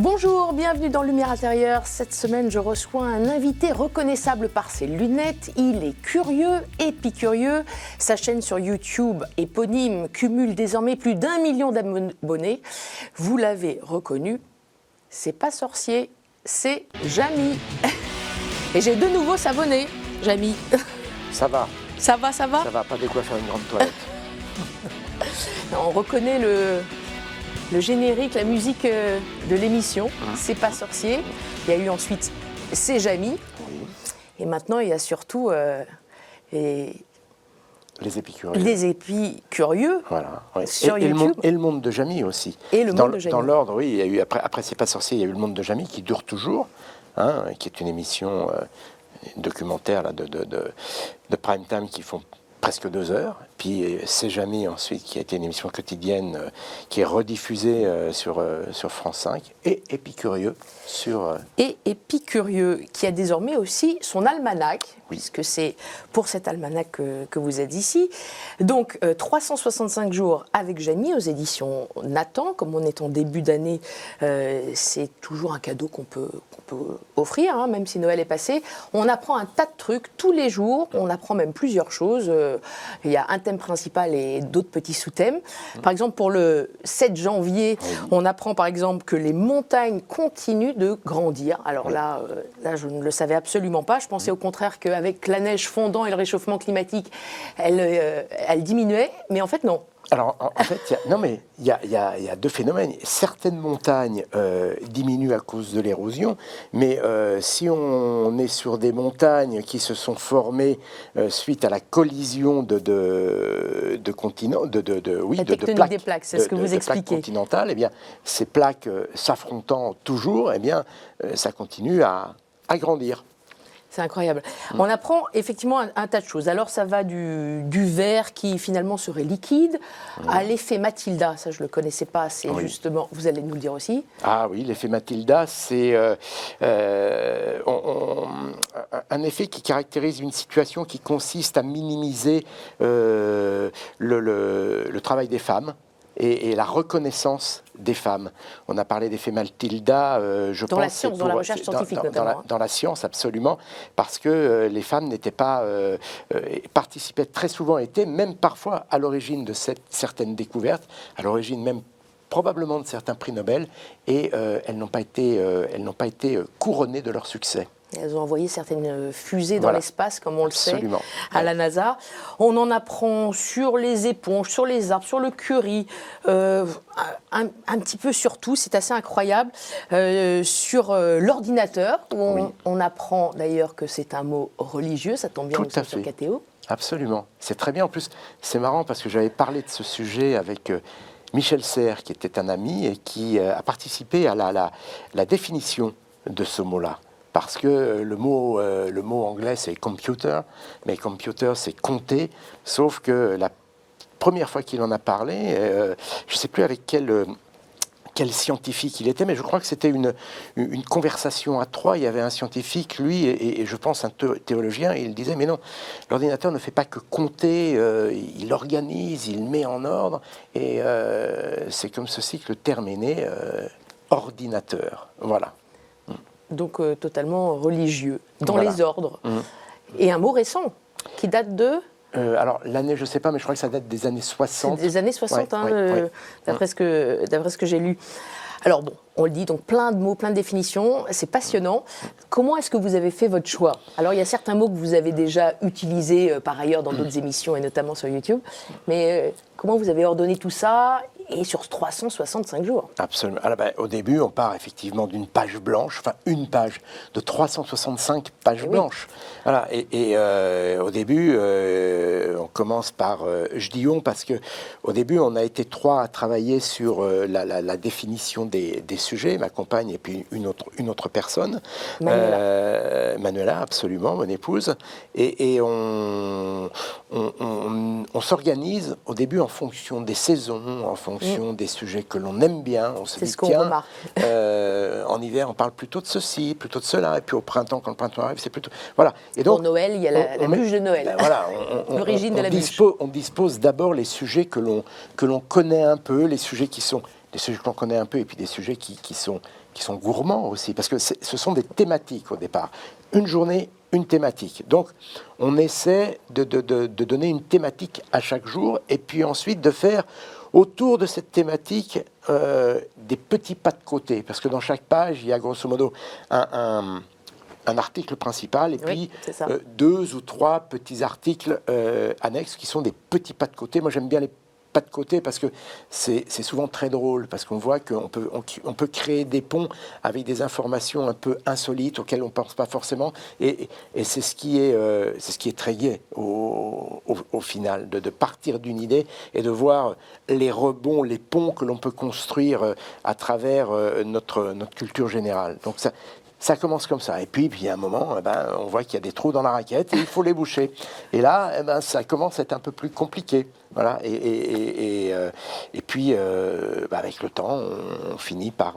Bonjour, bienvenue dans Lumière intérieure. Cette semaine, je reçois un invité reconnaissable par ses lunettes. Il est curieux, épicurieux. Sa chaîne sur YouTube, éponyme, cumule désormais plus d'1 million d'abonnés. Vous l'avez reconnu, c'est pas sorcier, c'est Jamy. Et j'ai de nouveau s'abonner, Jamy. Ça va. Ça va, ça va ? Ça va, pas de quoi faire une grande toilette. On reconnaît le générique, la musique de l'émission, C'est pas sorcier. Il y a eu ensuite C'est Jamy. Oui. Et maintenant, il y a surtout Les épicurieux. les épicurieux Voilà. Ouais. sur et YouTube. le monde de Jamy aussi. Et le monde de Jamy. Dans l'ordre, oui, il y a eu, après C'est pas sorcier, il y a eu le monde de Jamy qui dure toujours, qui est une émission documentaire là, de prime time qui font presque 2 heures. Puis C'est Jamy ensuite, qui a été une émission quotidienne qui est rediffusée sur France 5, et Épicurieux sur... Et Épicurieux, qui a désormais aussi son almanach, puisque c'est pour cet almanach que vous êtes ici. Donc 365 jours avec Jamy aux éditions Nathan. Comme on est en début d'année, c'est toujours un cadeau qu'on peut offrir, même si Noël est passé. On apprend un tas de trucs tous les jours, on apprend même plusieurs choses. Il y a un thème principal et d'autres petits sous-thèmes. Par exemple, pour le 7 janvier, on apprend par exemple que les montagnes continuent de grandir. Alors là, je ne le savais absolument pas. Je pensais au contraire qu'avec la neige fondant et le réchauffement climatique, elle diminuait. Mais en fait, non. Alors, en fait, il y a 2 phénomènes. Certaines montagnes diminuent à cause de l'érosion, mais si on est sur des montagnes qui se sont formées suite à la collision de continents, de tectonique des plaques, c'est ce que vous expliquez. Plaques continentales, eh bien, ces plaques s'affrontant toujours, eh bien, ça continue à grandir. C'est incroyable. On apprend effectivement un tas de choses. Alors ça va du verre qui finalement serait liquide à l'effet Matilda. Ça je ne le connaissais pas, c'est justement, vous allez nous le dire aussi. Ah oui, l'effet Matilda, c'est un effet qui caractérise une situation qui consiste à minimiser le travail des femmes. Et la reconnaissance des femmes. On a parlé d'effet Matilda, je pense... Dans la science, dans la recherche scientifique notamment. Dans la science, absolument, parce que les femmes n'étaient pas... participaient très souvent, étaient même parfois à l'origine de certaines découvertes, à l'origine même probablement de certains prix Nobel, et elles n'ont pas été couronnées de leur succès. Elles ont envoyé certaines fusées dans l'espace, comme on le sait, à la NASA. On en apprend sur les éponges, sur les arbres, sur le curry, un petit peu sur tout, c'est assez incroyable. Sur l'ordinateur, où on apprend d'ailleurs que c'est un mot religieux, ça tombe bien, nous sommes sur KTO. Absolument, c'est très bien. En plus, c'est marrant parce que j'avais parlé de ce sujet avec... Michel Serres, qui était un ami et qui a participé à la définition de ce mot-là. Parce que le mot anglais, c'est computer, mais computer, c'est compter, sauf que la première fois qu'il en a parlé, je ne sais plus avec quel scientifique il était, mais je crois que c'était une conversation à 3. Il y avait un scientifique, lui, et je pense un théologien, et il disait, mais non, l'ordinateur ne fait pas que compter, il organise, il met en ordre, et c'est comme ceci que le terme est né, ordinateur. Voilà. Donc totalement religieux, dans les ordres. Et un mot récent, qui date de... alors, l'année, je ne sais pas, mais je crois que ça date des années 60. C'est des années 60, d'après ce que j'ai lu. Alors bon, on le dit, donc plein de mots, plein de définitions, c'est passionnant. Comment est-ce que vous avez fait votre choix ? Alors, il y a certains mots que vous avez déjà utilisés par ailleurs dans d'autres émissions, et notamment sur YouTube. Mais comment vous avez ordonné tout ça ? Et sur 365 jours. Absolument. Alors, au début, on part effectivement d'une page blanche, enfin une page de 365 pages blanches. Voilà. Et au début, on commence par, je dis on parce que au début, on a été 3 à travailler sur la définition des sujets, ma compagne et puis une autre personne, Manuela, absolument, mon épouse, et on s'organise au début en fonction des saisons, en fonction des sujets que l'on aime bien. On se dit, tiens, en hiver, on parle plutôt de ceci, plutôt de cela, et puis au printemps, quand le printemps arrive, c'est plutôt... Voilà. Et donc, pour Noël, il y a la bûche de Noël. Voilà, l'origine de la bûche. On dispose d'abord les sujets que l'on connaît un peu, les sujets que l'on connaît un peu, et puis des sujets qui sont gourmands aussi, parce que ce sont des thématiques au départ. Une journée, une thématique. Donc, on essaie de donner une thématique à chaque jour, et puis ensuite de faire autour de cette thématique des petits pas de côté, parce que dans chaque page, il y a grosso modo un article principal et puis 2 ou 3 petits articles annexes qui sont des petits pas de côté. Moi, j'aime bien les pas de côté parce que c'est souvent très drôle, parce qu'on voit qu'on peut créer des ponts avec des informations un peu insolites auxquelles on ne pense pas forcément, et c'est ce qui est très gai au final, de partir d'une idée et de voir les rebonds, les ponts que l'on peut construire à travers notre culture générale. Donc ça commence comme ça. Et puis à un moment, on voit qu'il y a des trous dans la raquette et il faut les boucher. Et là, ça commence à être un peu plus compliqué. Voilà. Et puis, avec le temps, on finit par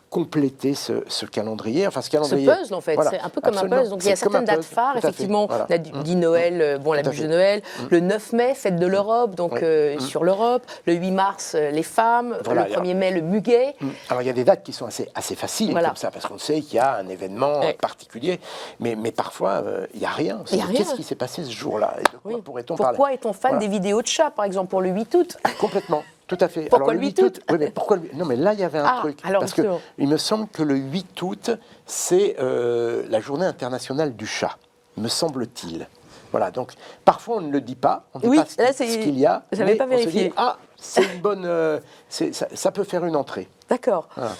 compléter ce calendrier. Enfin, ce puzzle, en fait. Voilà. C'est un peu comme un puzzle. Donc, il y a certaines dates phares, effectivement. Voilà. On a dit Noël, la bûche de Noël. Le 9 mai, fête de l'Europe, donc sur l'Europe. Le 8 mars, les femmes. Voilà, le 1er mai, le muguet. Alors, il y a des dates qui sont assez faciles, comme ça, parce qu'on sait qu'il y a un événement particulier. Mais parfois, il n'y a rien. Qu'est-ce qui s'est passé ce jour-là? Et de quoi pourrait-on parler? Pourquoi est-on fan des vidéos de chats, par exemple, pour le 8 août? Complètement. Tout à fait. Pourquoi le 8 août? Oui, mais pourquoi le 8 août? Non, mais là, il y avait un truc. Parce qu'il me semble que le 8 août, c'est la journée internationale du chat, me semble-t-il. Voilà, donc parfois on ne le dit pas, on ne dit pas ce qu'il y a. J'avais pas vérifié. On se dit, c'est une bonne. Ça peut faire une entrée. D'accord. Voilà.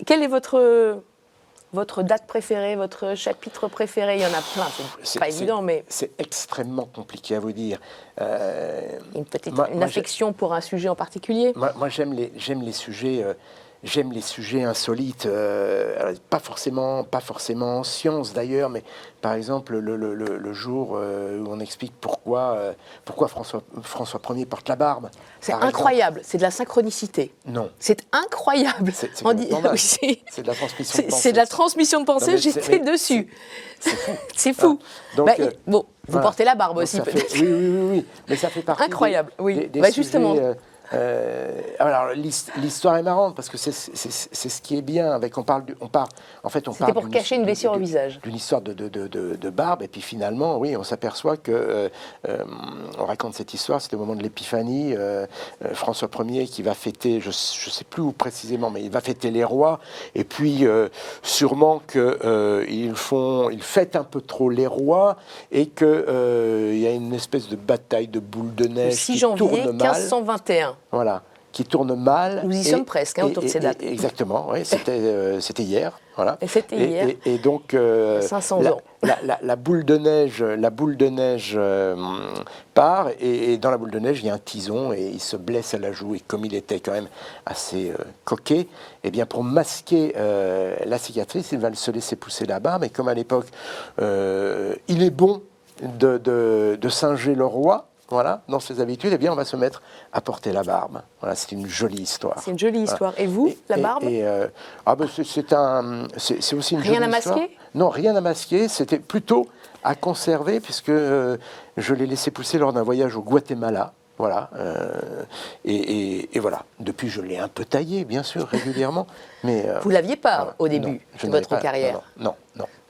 Quel est votre date préférée, votre chapitre préféré? Il y en a plein, c'est pas évident, mais... C'est extrêmement compliqué à vous dire. Une affection pour un sujet en particulier? Moi j'aime les sujets... J'aime les sujets insolites, pas forcément en sciences d'ailleurs, mais par exemple le jour où on explique pourquoi François Ier porte la barbe. C'est incroyable, c'est de la synchronicité. Non. C'est incroyable. C'est de la transmission de pensée. C'est de la transmission de pensée, j'étais dessus. C'est fou. Donc, vous portez la barbe aussi peut-être. Oui, mais ça fait partie incroyable, des justement. Alors l'histoire est marrante parce que c'est ce qui est bien avec C'était pour cacher une blessure au visage, d'une histoire de barbe, et puis finalement on s'aperçoit que on raconte cette histoire, c'était au moment de l'épiphanie, François Ier qui va fêter, je sais plus où précisément, mais il va fêter les rois, et puis sûrement que ils fêtent un peu trop les rois, et que il y a une espèce de bataille de boule de neige le 6 janvier 1521. Voilà, qui tourne mal. Nous y sommes presque, autour de ces dates. Exactement, oui, c'était hier. Voilà. Et c'était hier. Et donc, 500 ans. La boule de neige part, et dans la boule de neige, il y a un tison, et il se blesse à la joue, et comme il était quand même assez coquet, eh bien, pour masquer la cicatrice, il va se laisser pousser la barbe, et comme à l'époque, il est bon de singer le roi, voilà, dans ses habitudes, eh bien, on va se mettre à porter la barbe. Voilà, c'est une jolie histoire. C'est une jolie histoire. Et vous, la barbe? C'est aussi une jolie histoire. Rien à masquer? Non, rien à masquer. C'était plutôt à conserver, puisque je l'ai laissé pousser lors d'un voyage au Guatemala. Voilà. Et voilà. Depuis, je l'ai un peu taillé, bien sûr, régulièrement. Mais, vous ne l'aviez pas au début de votre carrière? Non.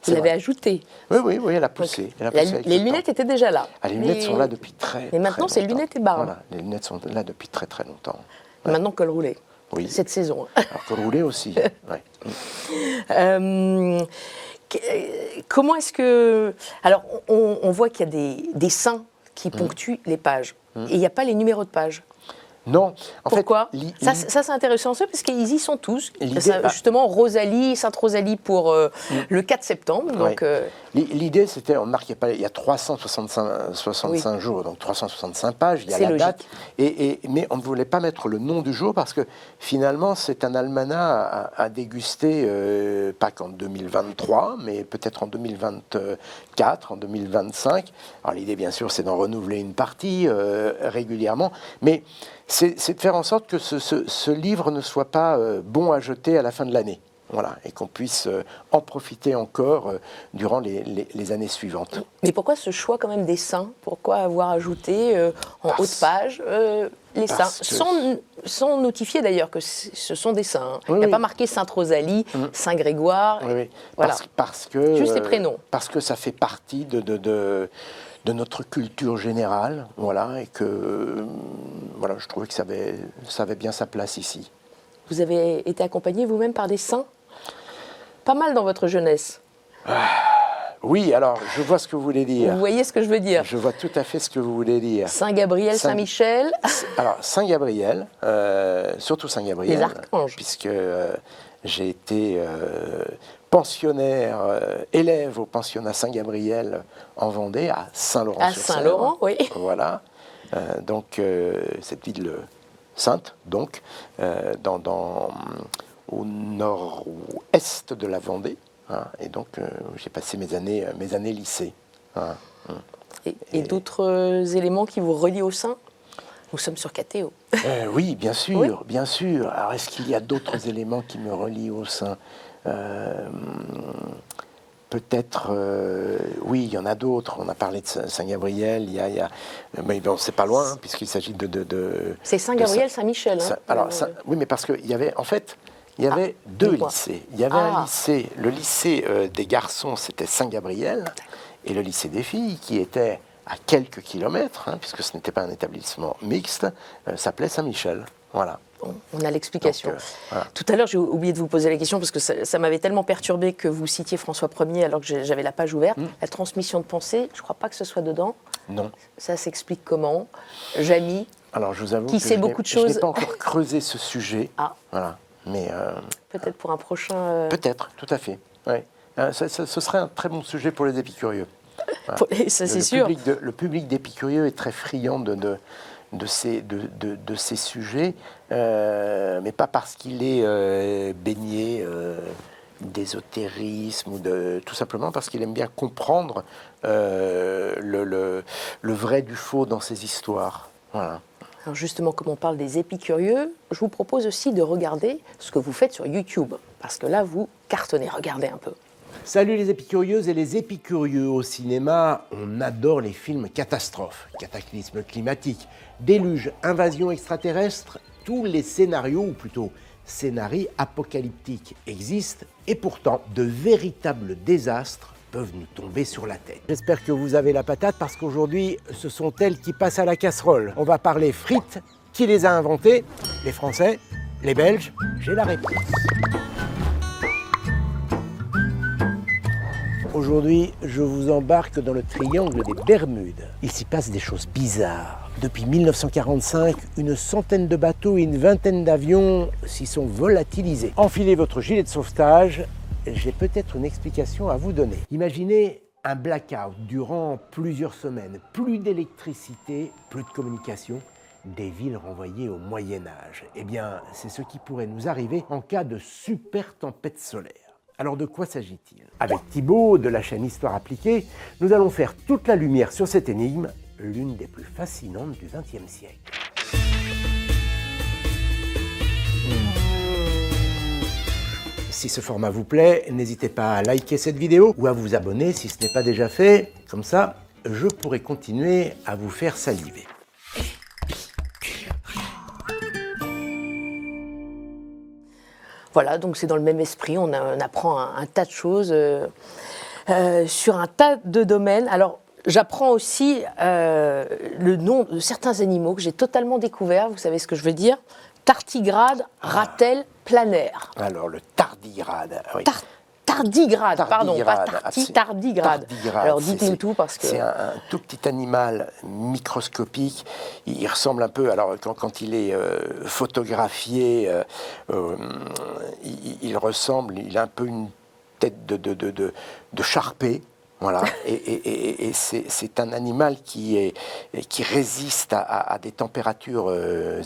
Vous l'avez ajouté? Oui, elle a poussé. Les lunettes étaient déjà là. Les lunettes sont là depuis très longtemps. Et maintenant, c'est lunettes et barbe. Voilà, les lunettes sont là depuis très très longtemps. Ouais. Maintenant, col roulé. Oui. Cette saison. Alors, col roulé aussi. Ouais. Comment est-ce que... Alors, on voit qu'il y a des dessins qui ponctuent les pages. Et il n'y a pas les numéros de pages. Non. Pourquoi? Ça, c'est intéressant parce qu'ils y sont tous. Justement, Rosalie, Sainte-Rosalie pour le 4 septembre. Donc, l'idée, c'était, on marque, il y a 365 jours, donc 365 pages, il y a la date. Mais on ne voulait pas mettre le nom du jour parce que finalement, c'est un almanach à déguster, pas qu'en 2023, mais peut-être en 2024, en 2025. Alors l'idée, bien sûr, c'est d'en renouveler une partie régulièrement. Mais c'est de faire en sorte que ce livre ne soit pas bon à jeter à la fin de l'année. Voilà, et qu'on puisse en profiter encore durant les années suivantes. Mais pourquoi ce choix quand même des saints? Pourquoi avoir ajouté en haute page les saints, Parce que- sans notifier d'ailleurs que ce sont des saints. Hein. Il Oui, n'y a oui. pas marqué Sainte Rosalie, Saint Grégoire. Oui, oui. Voilà. Parce que, Juste les prénoms. Parce que ça fait partie de notre culture générale, voilà, et que voilà, je trouvais que ça avait bien sa place ici. Vous avez été accompagné vous-même par des saints? Pas mal dans votre jeunesse. Oui, alors, je vois ce que vous voulez dire. Vous voyez ce que je veux dire? Je vois tout à fait ce que vous voulez dire. Saint Gabriel, Saint- Saint Michel. Alors, Saint-Gabriel, surtout Saint-Gabriel, Les archanges. puisque j'ai été pensionnaire, élève au pensionnat Saint-Gabriel en Vendée, à Saint-Laurent-sur-Sèvre. À Saint-Laurent, oui. Voilà. Donc, cette ville sainte, donc, au nord-ouest de la Vendée. Hein, et donc, j'ai passé mes années lycée. Hein. Et d'autres éléments qui vous relient au saint? Nous sommes sur KTO. Oui, bien sûr, Oui. bien sûr. Alors, est-ce qu'il y a d'autres éléments qui me relient au sein? Peut-être, oui, il y en a d'autres. On a parlé de Saint-Gabriel, mais bon, c'est pas loin, hein, puisqu'il s'agit de C'est Saint Gabriel, Saint Michel. Hein. alors, oui, mais parce qu'il y avait, en fait, il y avait deux dites-moi. lycées. Il y avait un lycée, le lycée des garçons, c'était Saint-Gabriel, et le lycée des filles, qui était à quelques kilomètres, hein, puisque ce n'était pas un établissement mixte, s'appelait Saint-Michel. Voilà. Bon, on a l'explication. Donc, voilà. Tout à l'heure, j'ai oublié de vous poser la question parce que ça m'avait tellement perturbé que vous citiez François Ier alors que j'avais la page ouverte. La transmission de pensée, je ne crois pas que ce soit dedans. Non. Ça s'explique comment? Jamy, Alors, je vous avoue Qui que sait je beaucoup de je n'ai choses. pas encore creusé ce sujet. Ah. Voilà. Mais peut-être pour un prochain... peut-être, tout à fait. Ouais. Ce serait un très bon sujet pour les épicurieux. Voilà. Ça, c'est sûr. Le public d'épicurieux est très friand de ces sujets, mais pas parce qu'il est baigné d'ésotérisme, tout simplement parce qu'il aime bien comprendre le vrai du faux dans ces histoires. Voilà. Alors justement, comme on parle des épicurieux, je vous propose aussi de regarder ce que vous faites sur YouTube. Parce que là, vous cartonnez. Regardez un peu. Salut les épicurieuses et les épicurieux. Au cinéma, on adore les films catastrophes, cataclysmes climatiques, déluges, invasions extraterrestres. Tous les scénarios, ou plutôt scénarii apocalyptiques existent et pourtant de véritables désastres peuvent nous tomber sur la tête. J'espère que vous avez la patate parce qu'aujourd'hui, ce sont elles qui passent à la casserole. On va parler frites. Qui les a inventées? Les Français? Les Belges? J'ai la réponse. Aujourd'hui, je vous embarque dans le triangle des Bermudes. Il s'y passe des choses bizarres. Depuis 1945, une centaine de bateaux et une vingtaine d'avions s'y sont volatilisés. Enfilez votre gilet de sauvetage, j'ai peut-être une explication à vous donner. Imaginez un blackout durant plusieurs semaines, plus d'électricité, plus de communication, des villes renvoyées au Moyen-Âge. Eh bien, c'est ce qui pourrait nous arriver en cas de super tempête solaire. Alors de quoi s'agit-il? Avec Thibaut de la chaîne Histoire Appliquée, nous allons faire toute la lumière sur cette énigme, l'une des plus fascinantes du XXe siècle. Si ce format vous plaît, n'hésitez pas à liker cette vidéo ou à vous abonner si ce n'est pas déjà fait. Comme ça, je pourrai continuer à vous faire saliver. Voilà, donc c'est dans le même esprit. On apprend un tas de choses sur un tas de domaines. Alors, j'apprends aussi le nom de certains animaux que j'ai totalement découverts. Vous savez ce que je veux dire? Tardigrade, ratel, planaire. Alors, le tardigrade. Oui. Tardigrade, pardon, pas Tardigrade, tardigrade. tardigrade, Alors dites-nous tout parce que... C'est un tout petit animal microscopique. Il ressemble un peu, alors quand il est photographié, il ressemble, il a un peu une tête de charpé. Voilà, et c'est un animal qui résiste à des températures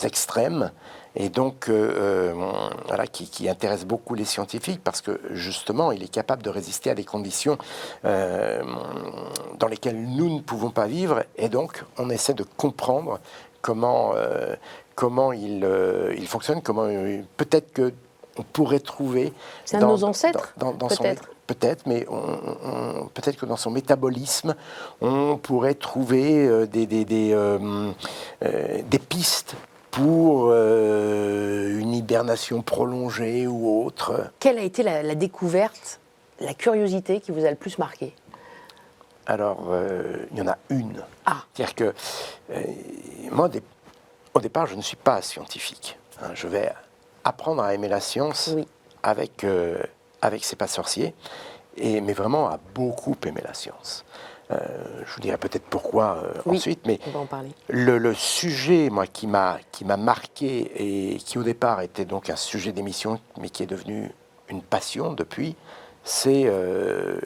extrêmes et donc voilà, qui intéresse beaucoup les scientifiques parce que justement il est capable de résister à des conditions dans lesquelles nous ne pouvons pas vivre et donc on essaie de comprendre comment il fonctionne, comment peut-être que on pourrait trouver... C'est un de nos ancêtres, peut-être. Peut-être, mais peut-être que dans son métabolisme, on pourrait trouver des pistes pour une hibernation prolongée ou autre. Quelle a été la découverte, la curiosité qui vous a le plus marqué? Alors, il y en a une. Ah. C'est-à-dire que moi, au départ, je ne suis pas scientifique. Hein. Je vais apprendre à aimer la science Oui. avec C'est pas sorcier, mais vraiment à beaucoup aimer la science. Je vous dirai peut-être pourquoi Oui, ensuite, mais on va en parler. le sujet, moi, qui m'a marqué et qui au départ était donc un sujet d'émission, mais qui est devenu une passion depuis, c'est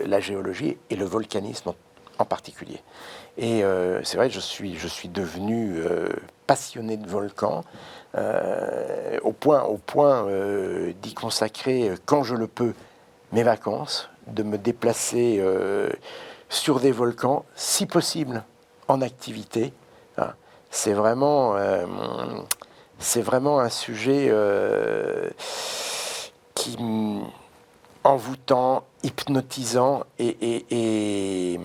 la géologie et le volcanisme en particulier. Et c'est vrai, je suis devenu passionné de volcans, au point d'y consacrer, quand je le peux, mes vacances, de me déplacer sur des volcans, si possible en activité. Hein. C'est vraiment un sujet qui envoûtant, hypnotisant et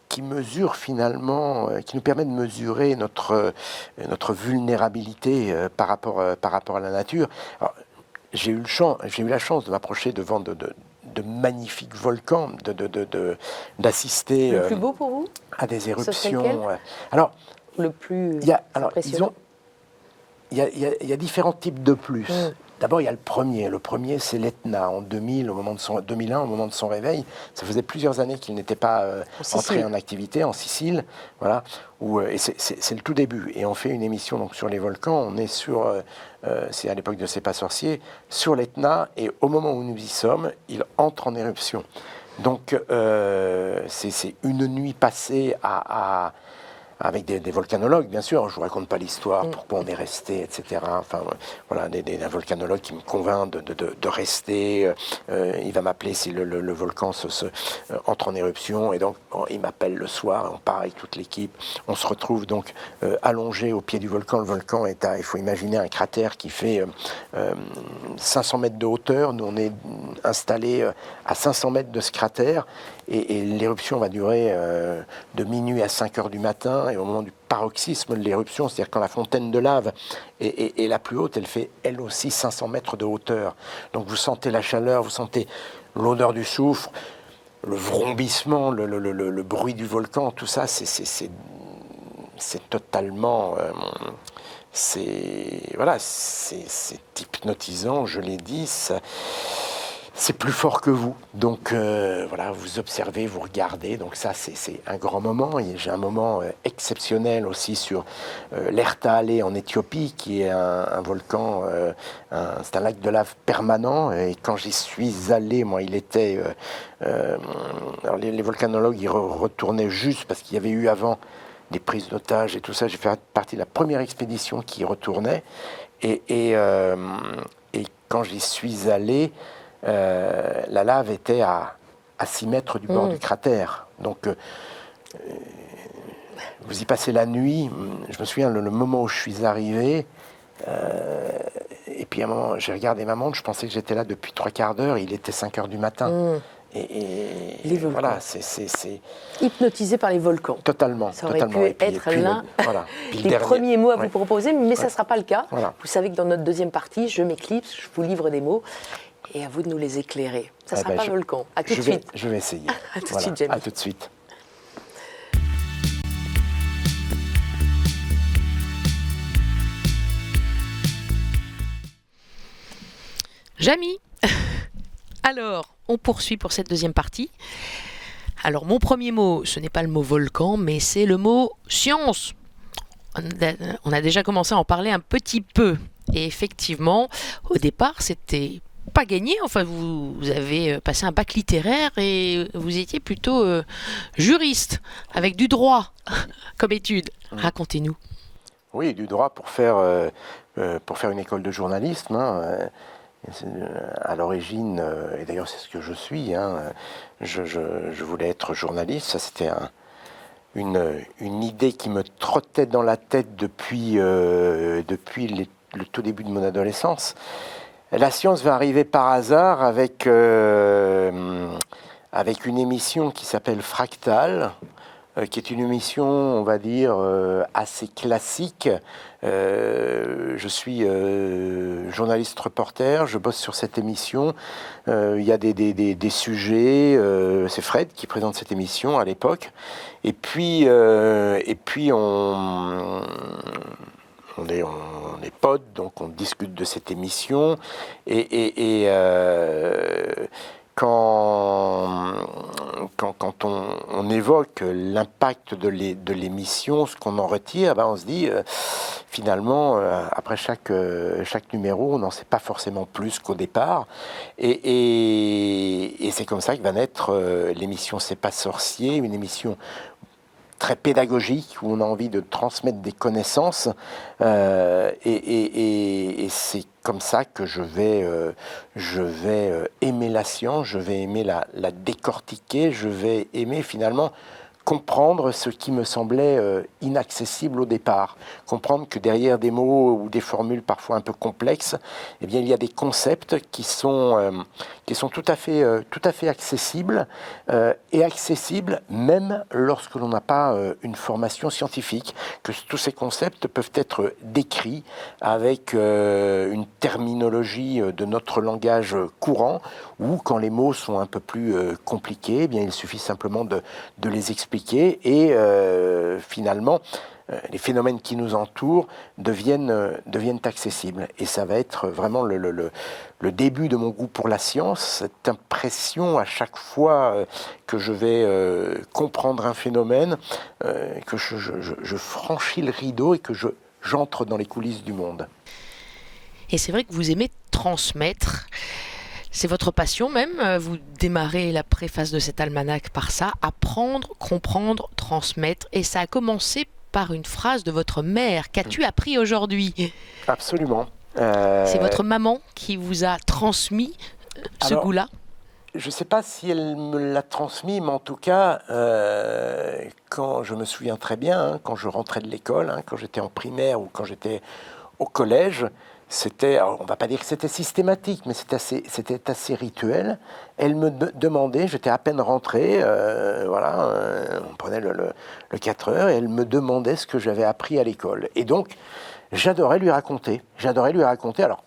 qui mesure finalement, qui nous permet de mesurer notre vulnérabilité par rapport à la nature. Alors, j'ai eu la chance de m'approcher devant de magnifiques volcans, d'assister Le plus beau pour vous? à des serait éruptions. lequel? Alors, Le plus disons, impressionnant? il y a différents types de plus. D'abord, il y a le premier. Le premier, c'est l'Etna en 2001, au moment de son réveil. Ça faisait plusieurs années qu'il n'était pas entré en activité en Sicile. Voilà. Et c'est le tout début. Et on fait une émission donc, sur les volcans. On est c'est à l'époque de C'est pas sorcier, sur l'Etna. Et au moment où nous y sommes, il entre en éruption. Donc, c'est une nuit passée avec des volcanologues, bien sûr. Je ne vous raconte pas l'histoire, pourquoi on est resté, etc. Enfin, voilà, un volcanologue qui me convainc de rester. Il va m'appeler si le volcan entre en éruption. Et donc, il m'appelle le soir. On part avec toute l'équipe. On se retrouve donc allongé au pied du volcan. Le volcan il faut imaginer un cratère qui fait 500 mètres de hauteur. Nous, on est installés à 500 mètres de ce cratère. Et l'éruption va durer de minuit à 5 heures du matin. Et au moment du paroxysme de l'éruption, c'est-à-dire quand la fontaine de lave est la plus haute, elle fait elle aussi 500 mètres de hauteur. Donc vous sentez la chaleur, vous sentez l'odeur du soufre, le vrombissement, le bruit du volcan, tout ça, c'est totalement... c'est hypnotisant, je l'ai dit, c'est plus fort que vous. Donc voilà, vous observez, vous regardez. Donc ça, c'est un grand moment. Et j'ai un moment exceptionnel aussi sur l'Erta-Allé en Éthiopie, qui est un volcan, c'est un lac de lave permanent. Et quand j'y suis allé, moi, il était... alors les volcanologues, ils retournaient juste parce qu'il y avait eu avant des prises d'otages et tout ça. J'ai fait partie de la première expédition qui y retournait. Et quand j'y suis allé... la lave était à 6 mètres du bord du cratère. Donc, vous y passez la nuit. Je me souviens, le moment où je suis arrivé, et puis à un moment, j'ai regardé ma montre, je pensais que j'étais là depuis 3/4 d'heure, il était 5 heures du matin. Et les volcans. Voilà, c'est... Hypnotisé par les volcans. Totalement. Ça aurait totalement. pu être l'un des dernier... premiers mots à vous proposer, mais ça ne sera pas le cas. Voilà. Vous savez que dans notre deuxième partie, je m'éclipse, je vous livre des mots. Et à vous de nous les éclairer. Ça ne sera pas volcan. À tout de suite. Je vais essayer. À tout de suite, Jamie. À tout de suite. Jamie. Alors, on poursuit pour cette deuxième partie. Alors, mon premier mot, ce n'est pas le mot volcan, mais c'est le mot science. On a déjà commencé à en parler un petit peu. Et effectivement, au départ, c'était pas gagné. Enfin, vous avez passé un bac littéraire et vous étiez plutôt juriste, avec du droit comme étude. Racontez-nous. Oui, du droit pour faire une école de journalisme. À l'origine, et d'ailleurs c'est ce que je suis, je voulais être journaliste. Ça, c'était une idée qui me trottait dans la tête depuis le tout début de mon adolescence. La science va arriver par hasard avec une émission qui s'appelle Fractal, qui est une émission, on va dire, assez classique. Je suis journaliste reporter, je bosse sur cette émission. Il y a des sujets, c'est Fred qui présente cette émission à l'époque. Et puis on est potes, donc on discute de cette émission. Quand on évoque l'impact de l'émission, ce qu'on en retire, on se dit finalement, après chaque numéro, on n'en sait pas forcément plus qu'au départ. Et c'est comme ça que va naître l'émission C'est pas sorcier, une émission très pédagogique, où on a envie de transmettre des connaissances, et c'est comme ça que je vais aimer la science, je vais aimer la décortiquer, je vais aimer finalement comprendre ce qui me semblait inaccessible au départ, comprendre que derrière des mots ou des formules parfois un peu complexes, eh bien, il y a des concepts qui sont tout à fait accessibles, et accessibles même lorsque l'on n'a pas une formation scientifique, que tous ces concepts peuvent être décrits avec une terminologie de notre langage courant, ou quand les mots sont un peu plus compliqués, eh bien, il suffit simplement de les expliquer, et finalement les phénomènes qui nous entourent deviennent accessibles. Et ça va être vraiment le début de mon goût pour la science, cette impression à chaque fois que je vais comprendre un phénomène, que je franchis le rideau et que j'entre dans les coulisses du monde. Et c'est vrai que vous aimez transmettre. C'est votre passion même, vous démarrez la préface de cet almanach par ça, apprendre, comprendre, transmettre, et ça a commencé par une phrase de votre mère. Qu'as-tu appris aujourd'hui ? Absolument. C'est votre maman qui vous a transmis ce goût-là ? Je ne sais pas si elle me l'a transmis, mais en tout cas, quand je me souviens très bien, quand je rentrais de l'école, quand j'étais en primaire ou quand j'étais au collège, c'était, on ne va pas dire que c'était systématique, mais c'était assez rituel. Elle me demandait, j'étais à peine rentré, on prenait le 4 heures, et elle me demandait ce que j'avais appris à l'école. Et donc, j'adorais lui raconter. Alors,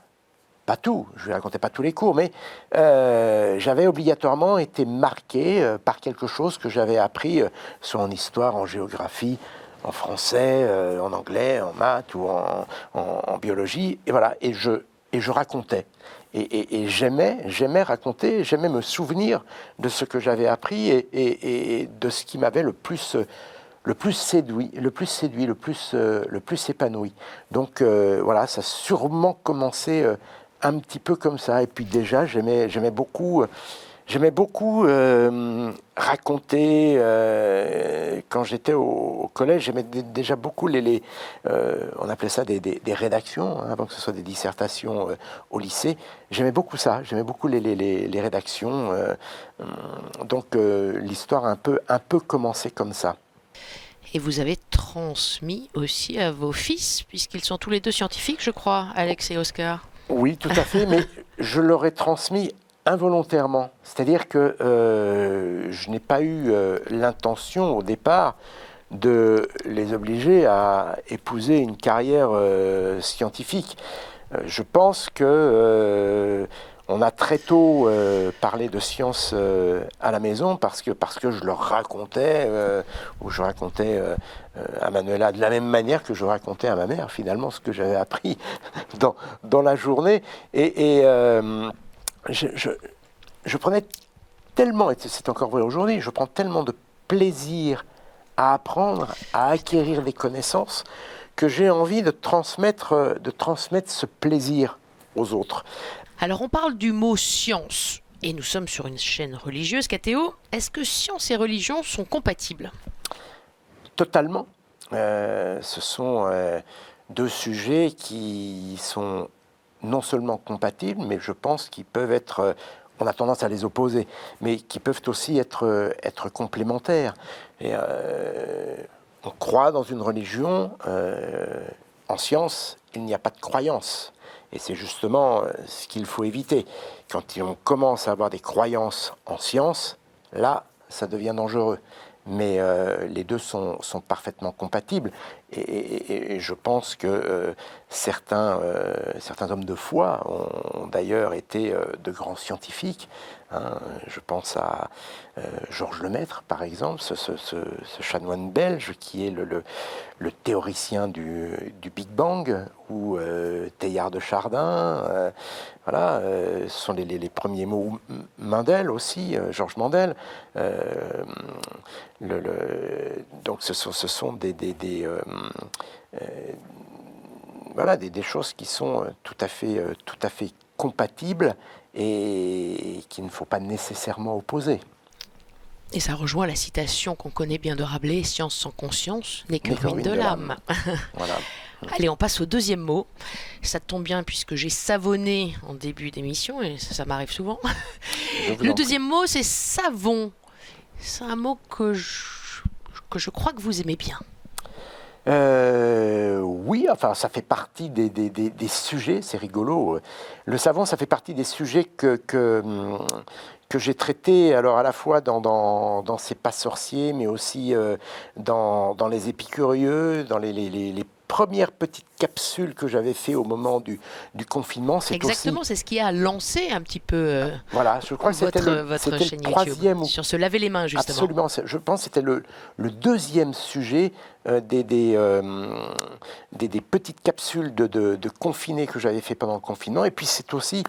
pas tout, je ne lui racontais pas tous les cours, mais j'avais obligatoirement été marqué par quelque chose que j'avais appris, soit en histoire, en géographie, en français, en anglais, en maths ou en biologie, et voilà, et je racontais. Et j'aimais raconter, j'aimais me souvenir de ce que j'avais appris et de ce qui m'avait le plus séduit, le plus épanoui. Donc voilà, ça a sûrement commencé un petit peu comme ça. Et puis déjà, j'aimais beaucoup raconter. Quand j'étais au collège, j'aimais déjà beaucoup on appelait ça des rédactions, avant que ce soit des dissertations au lycée. J'aimais beaucoup ça, j'aimais beaucoup les rédactions. Donc l'histoire a un peu commencé comme ça. Et vous avez transmis aussi à vos fils, puisqu'ils sont tous les deux scientifiques, je crois, Alex et Oscar. Oui, tout à fait, mais je leur ai transmis involontairement. C'est-à-dire que je n'ai pas eu l'intention au départ de les obliger à épouser une carrière scientifique. Je pense que on a très tôt parlé de science à la maison parce que je leur racontais, ou je racontais à Manuela de la même manière que je racontais à ma mère finalement ce que j'avais appris dans la journée. Et je prenais tellement, et c'est encore vrai aujourd'hui, je prends tellement de plaisir à apprendre, à acquérir des connaissances, que j'ai envie de transmettre ce plaisir aux autres. Alors on parle du mot science, et nous sommes sur une chaîne religieuse. Kathéo, est-ce que science et religion sont compatibles ? Totalement. Ce sont deux sujets qui sont non seulement compatibles, mais je pense qu'ils peuvent être, on a tendance à les opposer, mais qui peuvent aussi être complémentaires. Et, on croit dans une religion, en science, il n'y a pas de croyance. Et c'est justement ce qu'il faut éviter. Quand on commence à avoir des croyances en science, là, ça devient dangereux. mais les deux sont parfaitement compatibles. Et je pense que certains hommes de foi ont d'ailleurs été de grands scientifiques. Hein. Je pense à Georges Lemaître, par exemple, ce chanoine belge qui est le théoricien du Big Bang, ou Teilhard de Chardin. Voilà, ce sont les premiers mots. Mendel aussi, Georges Mendel. Donc ce sont des choses qui sont tout à fait compatibles et qu'il ne faut pas nécessairement opposer. Et ça rejoint la citation qu'on connaît bien de Rabelais, « Science sans conscience n'est que ruine de l'âme ». Voilà. Allez, on passe au deuxième mot. Ça tombe bien puisque j'ai savonné en début d'émission, et ça m'arrive souvent. Le deuxième mot, c'est savon. C'est un mot que je crois que vous aimez bien. Oui, enfin, ça fait partie des sujets, c'est rigolo. Le savon, ça fait partie des sujets que j'ai traités, alors à la fois dans C'est pas sorcier, mais aussi dans Les Épicurieux, dans les premières petites capsules que j'avais fait au moment du confinement. Exactement, c'est ce qui a lancé un petit peu voilà, je crois que c'était votre chaîne YouTube, sur se laver les mains, justement. Absolument, je pense que c'était le deuxième sujet des petites capsules de confinés que j'avais fait pendant le confinement. Et puis c'est aussi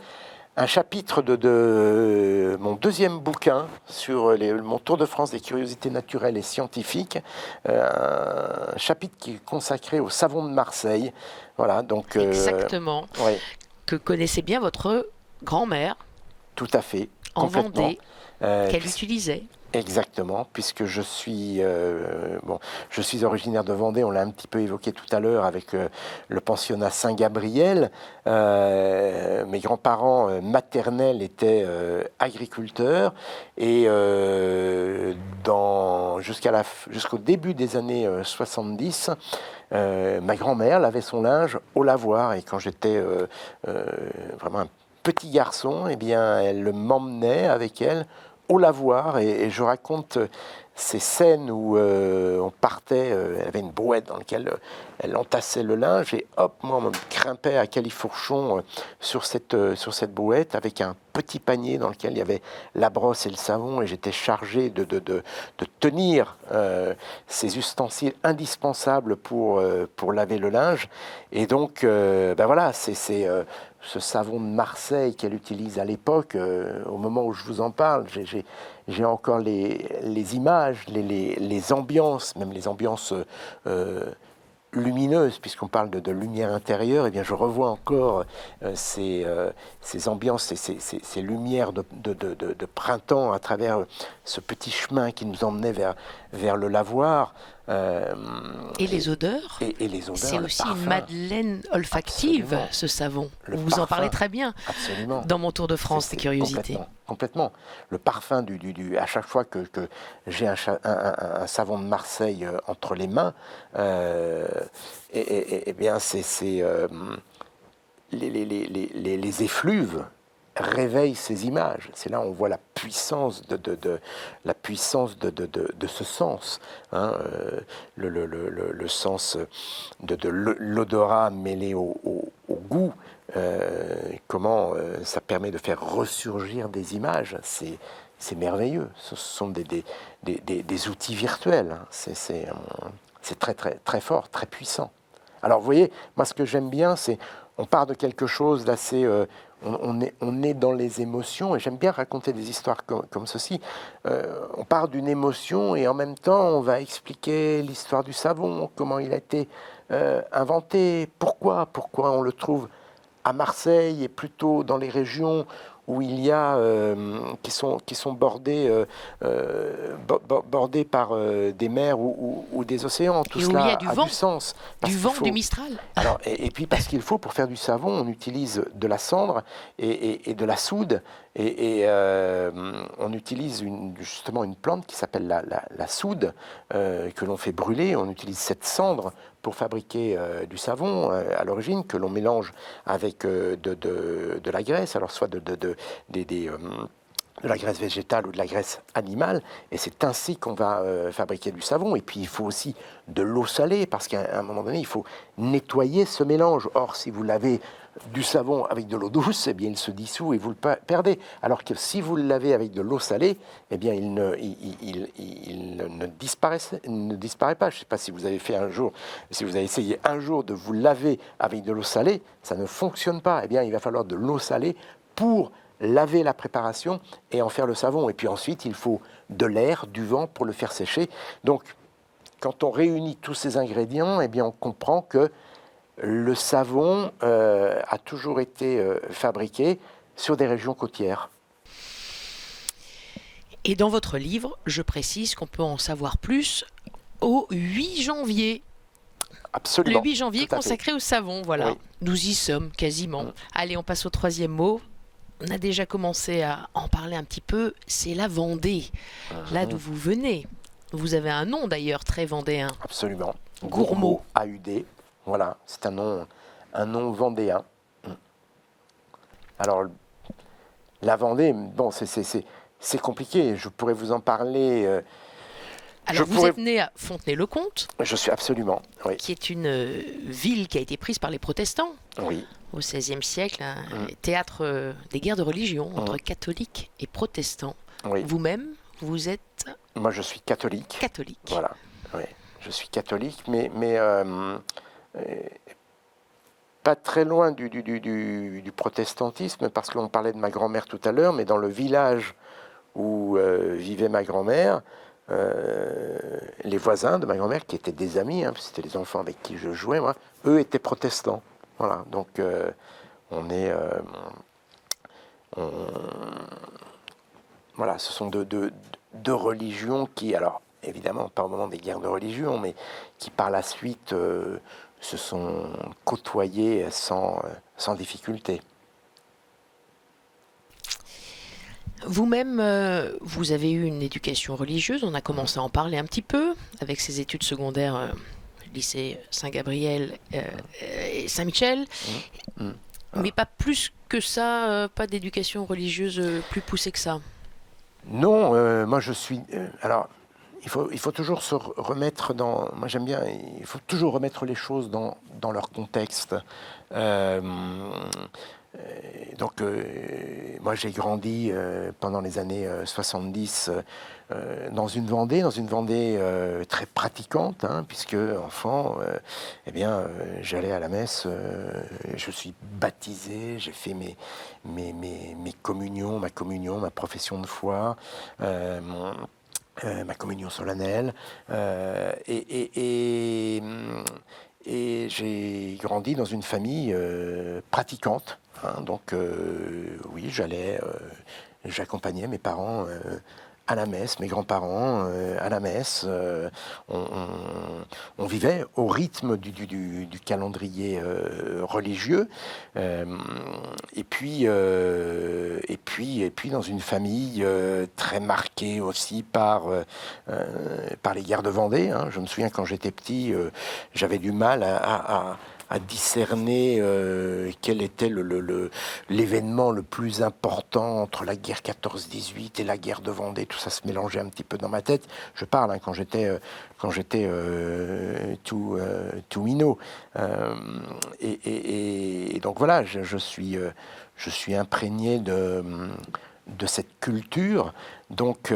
un chapitre de mon deuxième bouquin sur mon tour de France des curiosités naturelles et scientifiques, un chapitre qui est consacré au savon de Marseille. Voilà, donc exactement, ouais. Que connaissait bien votre grand-mère. Tout à fait, en complètement. Vendée, qu'elle utilisait. Exactement, puisque je suis originaire de Vendée, on l'a un petit peu évoqué tout à l'heure avec le pensionnat Saint-Gabriel. Mes grands-parents maternels étaient agriculteurs et jusqu'au début des années 70, ma grand-mère lavait son linge au lavoir, et quand j'étais vraiment un petit garçon, eh bien, elle m'emmenait avec elle au lavoir, et je raconte ces scènes où on partait, elle avait une brouette dans laquelle elle entassait le linge, et hop, moi on me grimpait à califourchon sur cette brouette avec un petit panier dans lequel il y avait la brosse et le savon, et j'étais chargé de tenir ces ustensiles indispensables pour laver le linge. Et donc voilà, c'est ce savon de Marseille qu'elle utilise à l'époque. Au moment où je vous en parle, j'ai encore les images, les ambiances, même les ambiances lumineuses, puisqu'on parle de lumière intérieure. Eh bien, je revois encore ces ambiances, ces lumières de printemps à travers ce petit chemin qui nous emmenait vers le lavoir. Et les odeurs, et les odeurs, c'est aussi une madeleine olfactive. Absolument. Ce savon. Vous en parlez très bien. Absolument. Dans mon tour de France des curiosités. Complètement. Le parfum à chaque fois que j'ai un savon de Marseille entre les mains, et bien les effluves réveille ces images. C'est là où on voit la puissance de ce sens, hein, le sens de l'odorat mêlé au goût. Comment ça permet de faire ressurgir des images. C'est merveilleux. Ce sont des outils virtuels. Hein. C'est très, très, très fort, très puissant. Alors, vous voyez, moi, ce que j'aime bien, c'est on part de quelque chose d'assez... on est dans les émotions, et j'aime bien raconter des histoires comme ceci. On part d'une émotion, et en même temps, on va expliquer l'histoire du savon, comment il a été inventé, pourquoi on le trouve à Marseille, et plutôt dans les régions où il y a qui sont bordées par des mers ou des océans. Tout cela a du sens. Du vent, du Mistral. Alors, et puis parce qu'il faut, pour faire du savon, on utilise de la cendre et de la soude, et on utilise justement une plante qui s'appelle la soude, que l'on fait brûler. On utilise cette cendre pour fabriquer du savon à l'origine, que l'on mélange avec de la graisse, alors soit de de la graisse végétale ou de la graisse animale, et c'est ainsi qu'on va fabriquer du savon. Et puis il faut aussi de l'eau salée, parce qu'à un moment donné, il faut nettoyer ce mélange. Or, si vous lavez du savon avec de l'eau douce, eh bien il se dissout et vous le perdez. Alors que si vous le lavez avec de l'eau salée, eh bien il ne disparaît pas. Je ne sais pas si vous avez fait un jour, si vous avez essayé un jour de vous laver avec de l'eau salée, ça ne fonctionne pas. Eh bien il va falloir de l'eau salée pour laver la préparation et en faire le savon. Et puis ensuite, il faut de l'air, du vent pour le faire sécher. Donc, quand on réunit tous ces ingrédients, eh bien on comprend que le savon a toujours été fabriqué sur des régions côtières. Et dans votre livre, je précise qu'on peut en savoir plus au 8 janvier. Absolument. Le 8 janvier consacré au savon, voilà. Oui. Nous y sommes quasiment. Allez, on passe au troisième mot. On a déjà commencé à en parler un petit peu. C'est la Vendée, là d'où vous venez. Vous avez un nom d'ailleurs très vendéen. Absolument. Gourmaud. AUD. Voilà, c'est un nom vendéen. Alors, la Vendée, bon, c'est compliqué. Je pourrais vous en parler. Alors, vous êtes né à Fontenay-le-Comte. Je suis absolument, oui. Qui est une ville qui a été prise par les protestants. Oui. Au XVIe siècle, un théâtre des guerres de religion entre catholiques et protestants. Oui. Vous-même, vous êtes... Moi, je suis catholique. Catholique. Voilà, oui. Je suis catholique, mais pas très loin du protestantisme, parce qu'on parlait de ma grand-mère tout à l'heure, mais dans le village où vivait ma grand-mère, les voisins de ma grand-mère, qui étaient des amis, hein, c'était les enfants avec qui je jouais, moi, eux étaient protestants. Voilà, donc voilà, ce sont deux religions qui, alors évidemment pas au moment des guerres de religion, mais qui par la suite se sont côtoyées sans difficulté. Vous-même, vous avez eu une éducation religieuse, on a commencé à en parler un petit peu, avec ses études secondaires, lycée Saint-Gabriel et Saint-Michel, mais pas plus que ça, pas d'éducation religieuse plus poussée que ça. Non, moi je suis... alors, il faut toujours se remettre dans... Moi j'aime bien, il faut toujours remettre les choses dans leur contexte. Donc, moi j'ai grandi pendant les années 70 dans une Vendée très pratiquante, hein, puisque enfant, eh bien, j'allais à la messe, je suis baptisé, j'ai fait mes communions, ma profession de foi, ma communion solennelle, et j'ai grandi dans une famille pratiquante. Hein, donc oui, j'accompagnais mes parents à la messe, mes grands-parents à la messe. On vivait au rythme du calendrier religieux, et puis dans une famille très marquée aussi par les guerres de Vendée. Hein. Je me souviens quand j'étais petit, j'avais du mal à discerner quel était l'événement le plus important entre la guerre 14-18 et la guerre de Vendée. Tout ça se mélangeait un petit peu dans ma tête. Je parle hein, quand j'étais tout minot. Et donc voilà, je suis imprégné de cette culture. Donc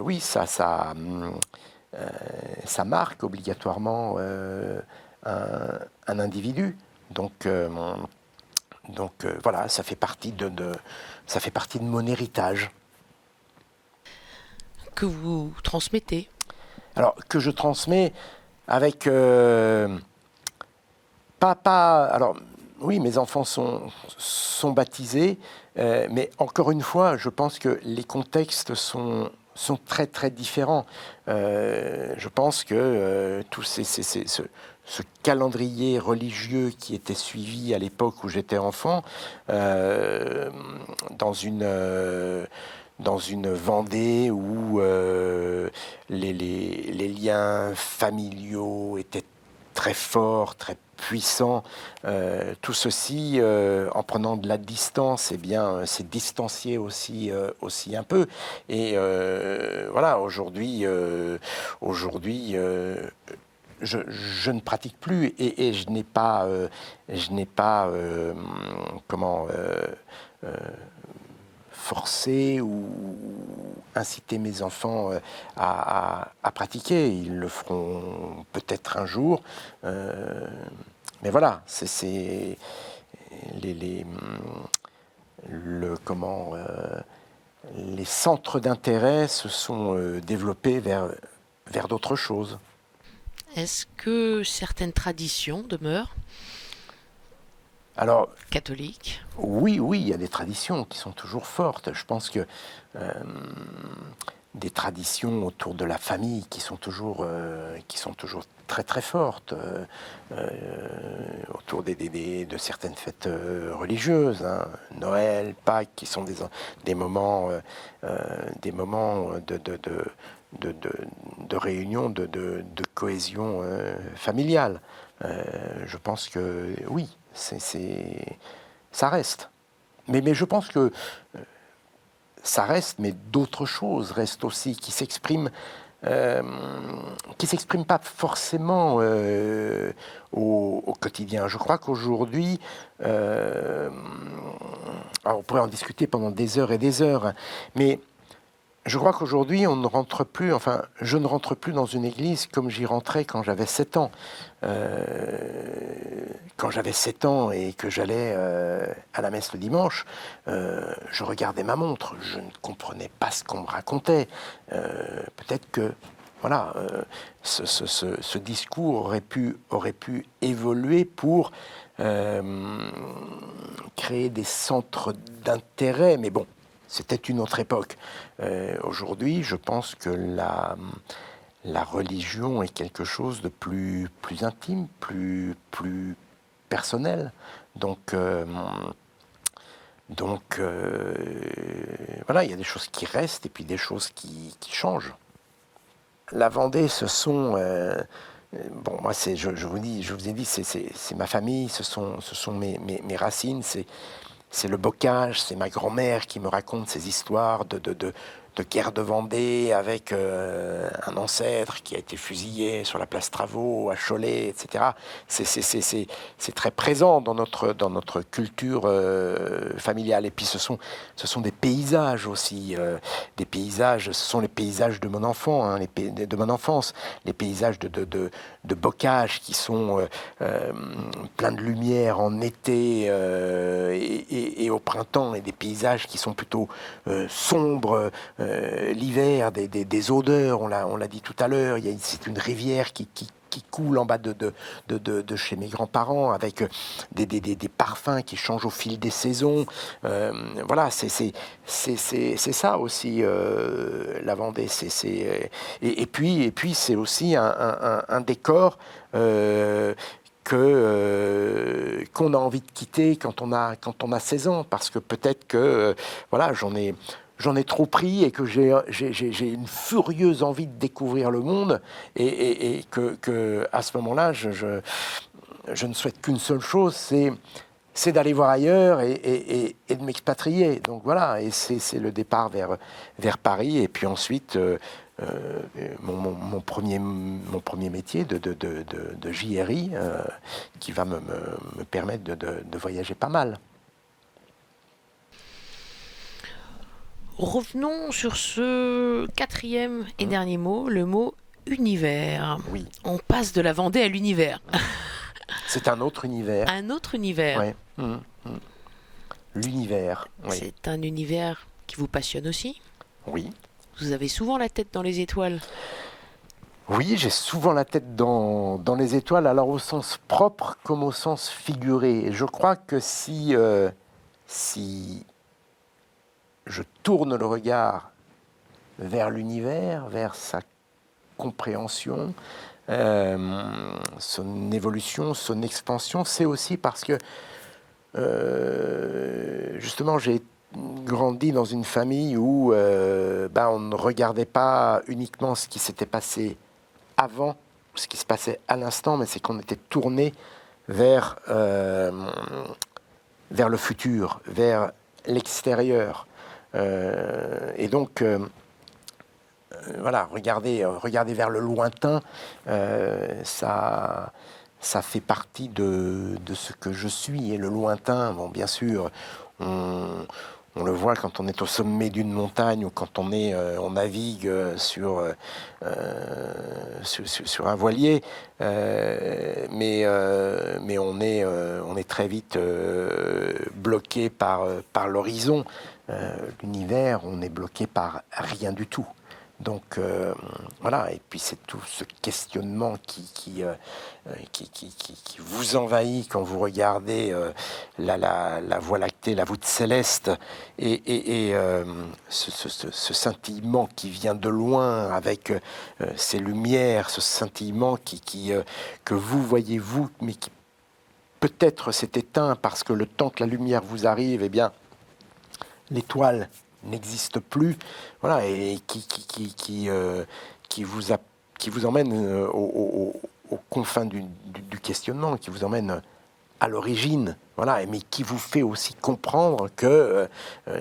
oui, ça marque obligatoirement un individu. Donc voilà, ça fait partie de mon héritage. Que vous transmettez? Alors, que je transmets avec... alors, oui, mes enfants sont baptisés, mais encore une fois, je pense que les contextes sont très, très différents. Je pense que tout ce calendrier religieux qui était suivi à l'époque où j'étais enfant, dans une Vendée où les liens familiaux étaient très forts, très puissant. Tout ceci, en prenant de la distance, eh bien, c'est distancier aussi un peu. Et voilà, aujourd'hui, je ne pratique plus et je n'ai pas, forcer ou inciter mes enfants à pratiquer. Ils le feront peut-être un jour. Mais voilà, c'est les centres d'intérêt se sont développés vers d'autres choses. Est-ce que certaines traditions demeurent Alors, catholiques? oui, il y a des traditions qui sont toujours fortes. Je pense que des traditions autour de la famille qui sont toujours très très fortes, autour de certaines fêtes religieuses, hein, Noël, Pâques, qui sont des moments de réunion, de cohésion familiale. Je pense que oui, ça reste. Mais je pense que ça reste, mais d'autres choses restent aussi, qui s'expriment pas forcément au quotidien. Je crois qu'aujourd'hui, alors on pourrait en discuter pendant des heures et des heures, mais je crois qu'aujourd'hui, je ne rentre plus dans une église comme j'y rentrais quand j'avais 7 ans. Quand j'avais 7 ans et que j'allais à la messe le dimanche, je regardais ma montre, je ne comprenais pas ce qu'on me racontait. Peut-être que voilà, ce discours aurait pu évoluer pour créer des centres d'intérêt, mais bon, c'était une autre époque. Aujourd'hui, je pense que la religion est quelque chose de plus intime, plus personnel. Donc voilà, il y a des choses qui restent et puis des choses qui changent. La Vendée, ce sont... bon, moi, je vous ai dit, c'est ma famille, ce sont mes racines, c'est le bocage, c'est ma grand-mère qui me raconte ces histoires de guerre de Vendée avec un ancêtre qui a été fusillé sur la place Travaux, à Cholet, etc. C'est très présent dans notre culture familiale. Et puis ce sont des paysages aussi, des paysages. Ce sont les paysages de mon enfant, hein, de mon enfance, les paysages de bocage qui sont pleins de lumière en été et au printemps, et des paysages qui sont plutôt sombres. L'hiver, des odeurs, on l'a dit tout à l'heure, c'est une rivière qui coule en bas de chez mes grands-parents, avec des parfums qui changent au fil des saisons. Voilà, c'est ça aussi, la Vendée. Et puis c'est aussi un décor qu'on a envie de quitter quand on a 16 ans, parce que peut-être que voilà, j'en ai trop pris et que j'ai une furieuse envie de découvrir le monde et que à ce moment-là, je ne souhaite qu'une seule chose, c'est d'aller voir ailleurs et de m'expatrier. Donc voilà, et c'est le départ vers Paris, et puis ensuite mon premier métier de JRI qui va me permettre de voyager pas mal. Revenons sur ce quatrième et dernier mot, le mot univers. Oui. On passe de la Vendée à l'univers. C'est un autre univers. Un autre univers. Ouais. L'univers. Oui. C'est un univers qui vous passionne aussi? Oui. Vous avez souvent la tête dans les étoiles? Oui, j'ai souvent la tête dans les étoiles, alors au sens propre comme au sens figuré. Et je crois que si je tourne le regard vers l'univers, vers sa compréhension, son évolution, son expansion, c'est aussi parce que justement j'ai grandi dans une famille où on ne regardait pas uniquement ce qui s'était passé avant, ce qui se passait à l'instant, mais c'est qu'on était tourné vers le futur, vers l'extérieur. Et donc, voilà, regarder vers le lointain, ça fait partie de ce que je suis. Et le lointain, bon, bien sûr, on le voit quand on est au sommet d'une montagne ou quand on navigue sur un voilier, mais on est très vite bloqué par l'horizon. L'univers, on est bloqué par rien du tout. Donc voilà, et puis c'est tout ce questionnement qui vous envahit quand vous regardez la Voie lactée, la voûte céleste, et ce scintillement qui vient de loin avec ces lumières, ce scintillement que vous voyez vous, mais qui peut-être s'est éteint parce que le temps que la lumière vous arrive, eh bien, l'étoile n'existe plus, voilà, et qui vous emmène aux confins du questionnement, qui vous emmène à l'origine, voilà, mais qui vous fait aussi comprendre que,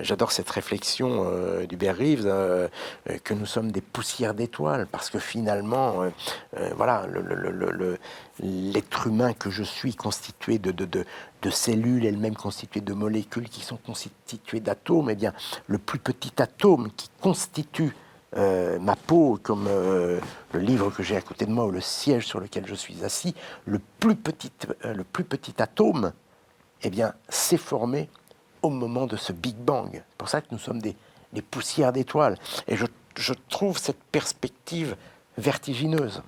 j'adore cette réflexion d'Hubert Reeves, que nous sommes des poussières d'étoiles, parce que finalement, voilà, l'être humain que je suis, constitué de cellules, elles-mêmes constituées de molécules qui sont constituées d'atomes, eh bien, le plus petit atome qui constitue ma peau, comme le livre que j'ai à côté de moi ou le siège sur lequel je suis assis, le plus petit atome, eh bien, s'est formé au moment de ce Big Bang. C'est pour ça que nous sommes des poussières d'étoiles. Et je trouve cette perspective vertigineuse.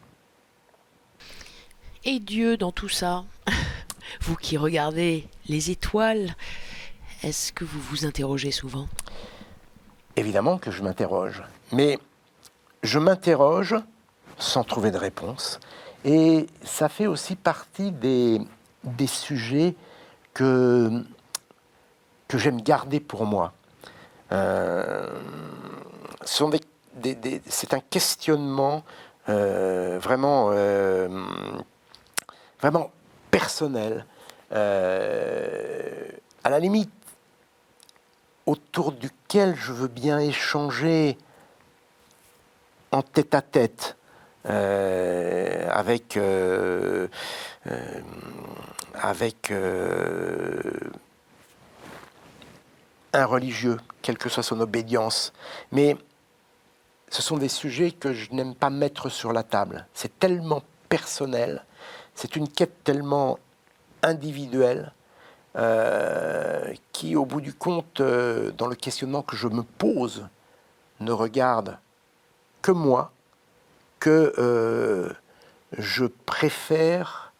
Et Dieu dans tout ça? Vous qui regardez les étoiles, est-ce que vous vous interrogez souvent? Évidemment que je m'interroge, mais je m'interroge sans trouver de réponse. Et ça fait aussi partie des sujets que j'aime garder pour moi. C'est un questionnement vraiment personnel, à la limite, autour duquel je veux bien échanger en tête-à-tête avec un religieux, quelle que soit son obédience. Mais ce sont des sujets que je n'aime pas mettre sur la table. C'est tellement personnel, c'est une quête tellement individuelle, qui, au bout du compte, dans le questionnement que je me pose, ne regarde que moi, que je préfère...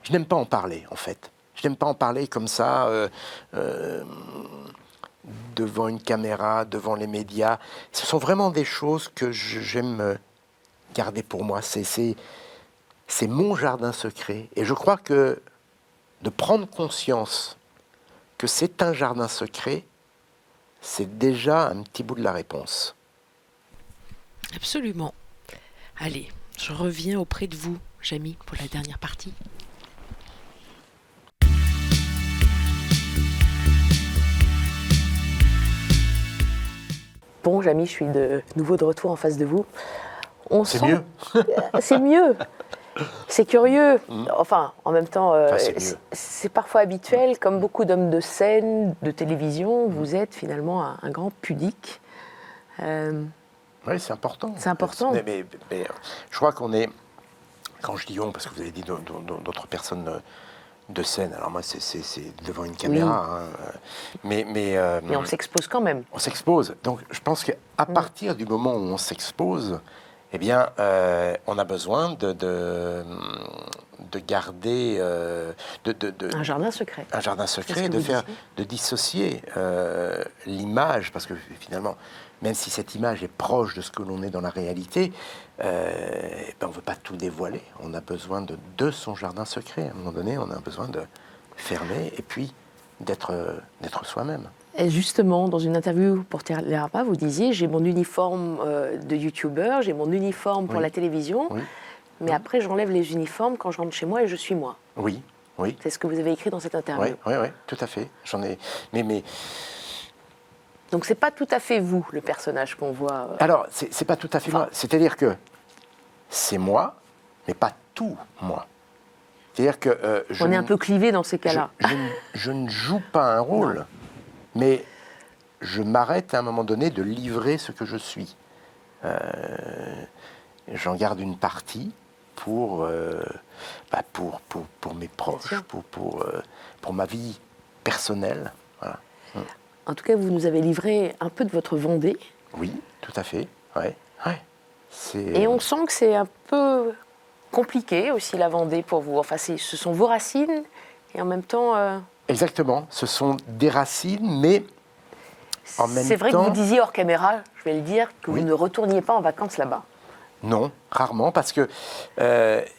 Je n'aime pas en parler, en fait. Je n'aime pas en parler comme ça, devant une caméra, devant les médias. Ce sont vraiment des choses que j'aime garder pour moi. C'est mon jardin secret. Et je crois que de prendre conscience que c'est un jardin secret, c'est déjà un petit bout de la réponse. Absolument. Allez, je reviens auprès de vous, Jamy, pour la dernière partie. Bon, Jamy, je suis de nouveau de retour en face de vous. C'est mieux. C'est mieux. C'est curieux. Enfin, en même temps, c'est parfois habituel. Comme beaucoup d'hommes de scène, de télévision, vous êtes finalement un grand pudique. Oui, c'est important. C'est important. Mais je crois qu'on est... Quand je dis on, parce que vous avez dit d'autres personnes de scène, alors moi, c'est devant une caméra. Oui. Hein, mais on s'expose quand même. On s'expose. Donc, je pense qu'à partir du moment où on s'expose, eh bien, on a besoin de garder... un jardin secret. Un jardin secret, de dissocier l'image, parce que finalement, même si cette image est proche de ce que l'on est dans la réalité, on ne veut pas tout dévoiler. On a besoin de son jardin secret. À un moment donné, on a besoin de fermer et puis d'être soi-même. Et justement, dans une interview pour Télérama, vous disiez, j'ai mon uniforme de youtubeur, j'ai mon uniforme pour la télévision, mais après j'enlève les uniformes quand je rentre chez moi et je suis moi. Oui, Oui. C'est ce que vous avez écrit dans cette interview. Oui, tout à fait. J'en ai. Mais Donc c'est pas tout à fait vous, le personnage qu'on voit. alors, c'est pas tout à fait moi. C'est-à-dire que c'est moi, mais pas tout moi. C'est-à-dire que On est un peu clivé dans ces cas-là. je ne joue pas un rôle, Non. mais je m'arrête à un moment donné de livrer ce que je suis. J'en garde une partie pour mes proches, sûr. pour ma vie personnelle. Voilà. En tout cas, vous nous avez livré un peu de votre Vendée. Oui, tout à fait. Ouais. Et on sent que c'est un peu compliqué aussi la Vendée pour vous. Enfin, ce sont vos racines et en même temps... Exactement, ce sont des racines, mais en même temps... C'est vrai que vous disiez hors caméra, je vais le dire, que Oui. vous ne retourniez pas en vacances là-bas. Non, rarement, parce que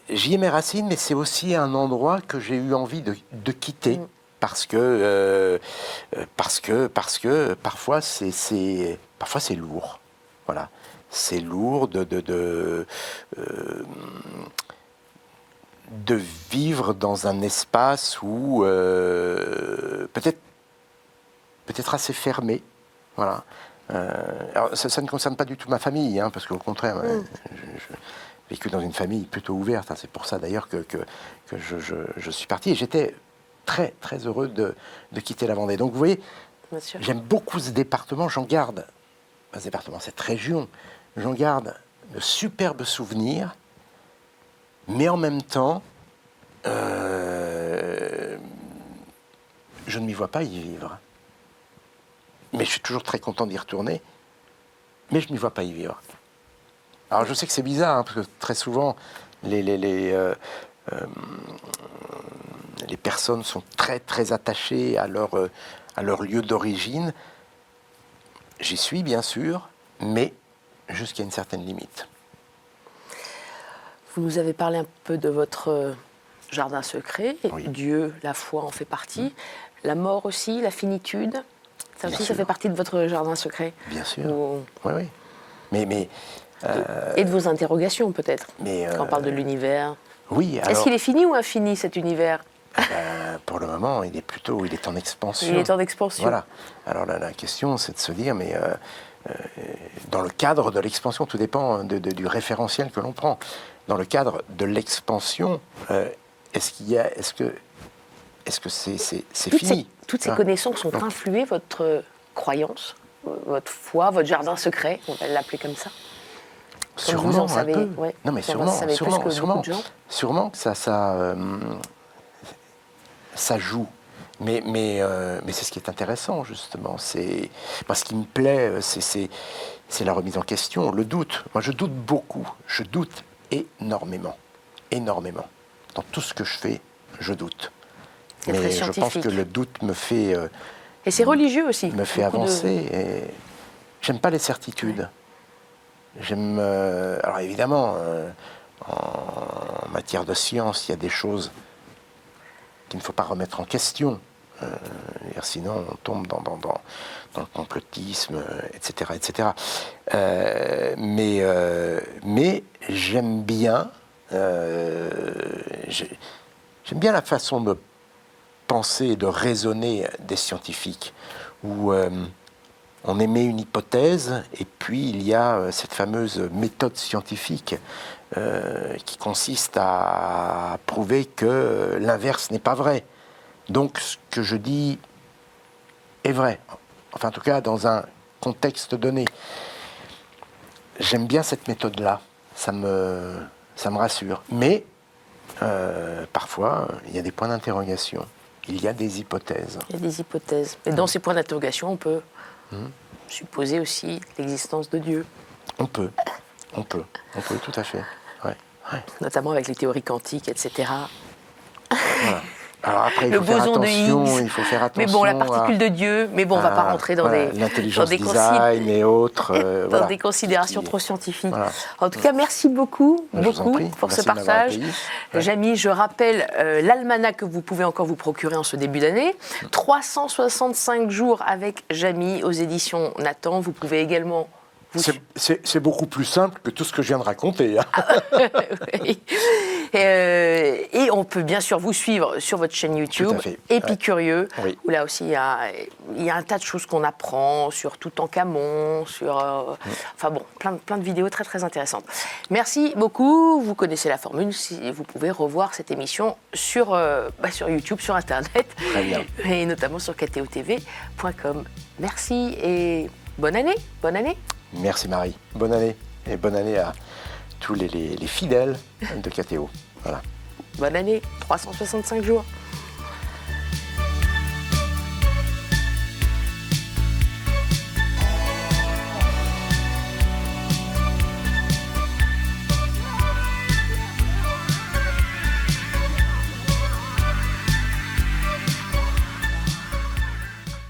j'y ai mes racines, mais c'est aussi un endroit que j'ai eu envie de quitter, parce que parfois c'est lourd, voilà, c'est lourd de vivre dans un espace où peut-être assez fermé, voilà. Alors ça ne concerne pas du tout ma famille, hein, parce qu'au contraire, j'ai vécu dans une famille plutôt ouverte. Hein, c'est pour ça d'ailleurs que je suis parti. Et j'étais très, très heureux de quitter la Vendée. Donc vous voyez, Bien sûr. j'aime beaucoup ce département. J'en garde, ce département, cette région, j'en garde de superbes souvenirs. Mais en même temps, je ne m'y vois pas y vivre. Mais je suis toujours très content d'y retourner. Mais je ne m'y vois pas y vivre. Alors je sais que c'est bizarre, hein, parce que très souvent, les personnes sont très très attachées à leur lieu d'origine. J'y suis bien sûr, mais jusqu'à une certaine limite. Vous nous avez parlé un peu de votre jardin secret. Oui. Dieu, la foi en fait partie. La mort aussi, la finitude. Ça Bien aussi, sûr. ça fait partie de votre jardin secret. Bien sûr. Ou- Oui. Mais Et de vos interrogations peut-être. Mais, Quand on parle de l'univers. oui, Est-ce alors qu'il est fini ou infini cet univers? pour le moment, il est en expansion. Il est en expansion. Voilà. Alors la question, c'est de se dire, mais dans le cadre de l'expansion, tout dépend du référentiel que l'on prend. Dans le cadre de l'expansion, est-ce que c'est fini? Toutes ces Hein? connaissances ont Donc, influé votre croyance, votre foi, votre jardin secret, on va l'appeler comme ça. Comme vous en sûrement savez, un peu. ouais. Non, mais Vous en savez plus que beaucoup de gens. sûrement que ça joue. Mais c'est ce qui est intéressant, justement. Moi, ce qui me plaît, c'est la remise en question, le doute. Moi, je doute beaucoup. Je doute énormément. Énormément. Dans tout ce que je fais, je doute. C'est très Mais je pense scientifique. que le doute me fait Et c'est religieux aussi. me fait Beaucoup de- avancer. Et j'aime pas les certitudes. J'aime. Alors évidemment, en matière de science, il y a des choses qu'il ne faut pas remettre en question. Sinon, on tombe dans le complotisme, etc., etc. Mais j'aime bien. J'aime bien la façon de penser et de raisonner des scientifiques, où on émet une hypothèse et puis il y a cette fameuse méthode scientifique qui consiste à prouver que l'inverse n'est pas vrai. Donc ce que je dis est vrai, enfin en tout cas dans un contexte donné. J'aime bien cette méthode-là, ça me rassure. Mais parfois, il y a des points d'interrogation, il y a des hypothèses. Il y a des hypothèses. Et dans ces points d'interrogation, on peut supposer aussi l'existence de Dieu, On peut, tout à fait. Ouais. notamment avec les théories quantiques, etc. Voilà. Alors après, il Le faut faire boson de attention, Higgs. il faut faire Mais attention bon, la particule de Dieu, mais bon, on ne va pas rentrer dans l'intelligence des design et autres. dans Voilà. des considérations Qui- trop scientifiques. Voilà. En tout cas, merci beaucoup, Je vous en prie. pour Merci ce de m'avoir partage. accueilli. Ouais. Jamy, je rappelle l'almanach que vous pouvez encore vous procurer en ce début d'année. 365 jours avec Jamy aux éditions Nathan. Vous pouvez également... C'est beaucoup plus simple que tout ce que je viens de raconter. Hein. Oui. Et on peut bien sûr vous suivre sur votre chaîne YouTube, Tout à fait. Épicurieux, Oui. où là aussi il y a un tas de choses qu'on apprend sur Toutankhamon, sur enfin bon, plein de vidéos très très intéressantes. Merci beaucoup. Vous connaissez la formule. Vous pouvez revoir cette émission sur YouTube, sur Internet, Très bien. et notamment sur ktotv.com. Merci et bonne année. Bonne année. Merci Marie. Bonne année. Et bonne année à tous les fidèles de KTO. Voilà. Bonne année. 365 jours.